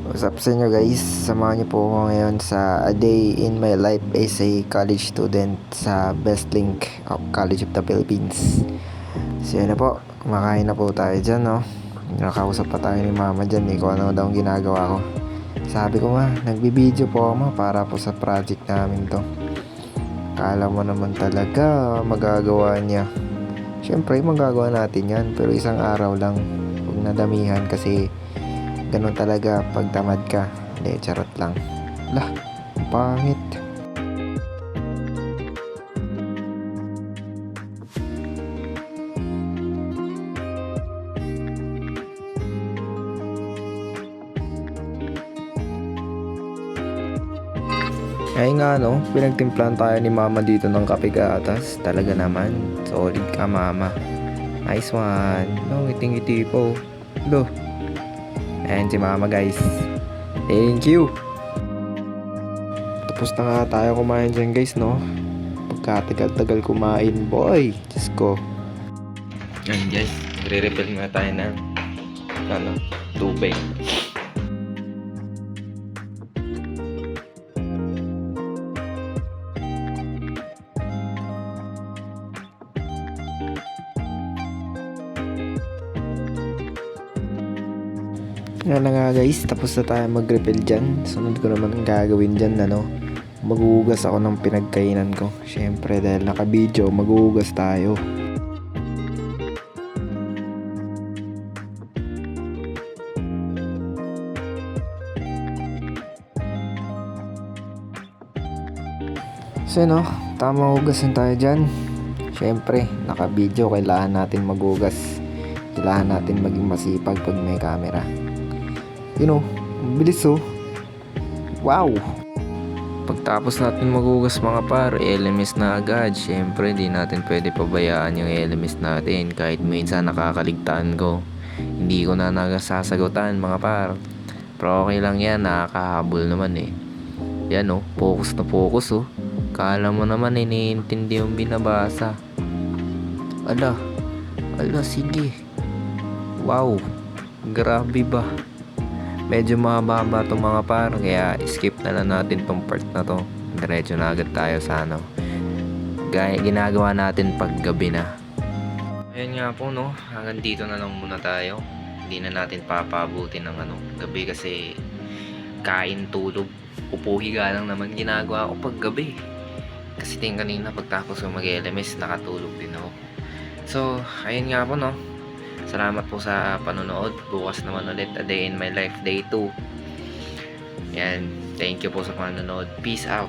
What's up sa inyo guys? Samahan niyo po ako ngayon sa A Day in My Life as a college student sa Best Link of College of the Philippines. So yun na po, kumakain na po tayo dyan, no? Nakausap pa tayo ni mama dyan, kung ano daw ang ginagawa ko. Sabi ko nga, nagbibideo po ako para po sa project namin to. Kala mo naman talaga magagawa niya. Siyempre magagawa natin yan, pero isang araw lang. Huwag nadamihan kasi ganun talaga pag tamad ka. Hindi, charot lang. Lah, ang pangit. Ay nga no, pinagtimplahan tayo ni mama dito ng kape gatas. Talaga naman, solid ka mama. Nice one. No, ngiting-ngiti po. Lo. Ayan si mama guys. Thank you. Tapos na nga tayo kumain dyan guys, no? Pagkatagal-tagal kumain, boy. Diyos ko. Ayan guys, re-refill nga tayo ng tubig. Nga na nga guys, tapos na tayo mag-refill dyan. Sunod ko naman ang gagawin dyan, maghuhugas ako ng pinagkainan ko. Syempre dahil naka-video, maghuhugas tayo. So tamang hugasin tayo dyan. Syempre, naka-video, kailangan natin maghugas. Kailangan natin maging masipag pag may camera. Bilis wow. Pagtapos natin maghugas mga par, LMS na agad. Syempre di natin pwede pabayaan yung LMS natin. Kahit minsan nakakaligtaan ko, hindi ko na nagasasagutan mga par. Pero okay lang yan, nakakahabol naman Yan focus na focus Kala mo naman iniintindi yung binabasa. Ala sige. Wow, grabe ba? Medyo mahaba itong mga par, kaya skip na lang natin tong part na to. Diretso na agad tayo sa ginagawa natin pag gabi na. Ayan nga po hanggang dito na lang muna tayo. Hindi na natin papabuti ng gabi kasi kain, tulog, upo, higa lang naman ginagawa ko pag gabi. Kasi kanina pagtapos ko mag-LMS, nakatulog din ako. So, ayun nga po salamat po sa panonood. Bukas naman ulit A Day in My Life Day 2. Yan. Thank you po sa panonood. Peace out.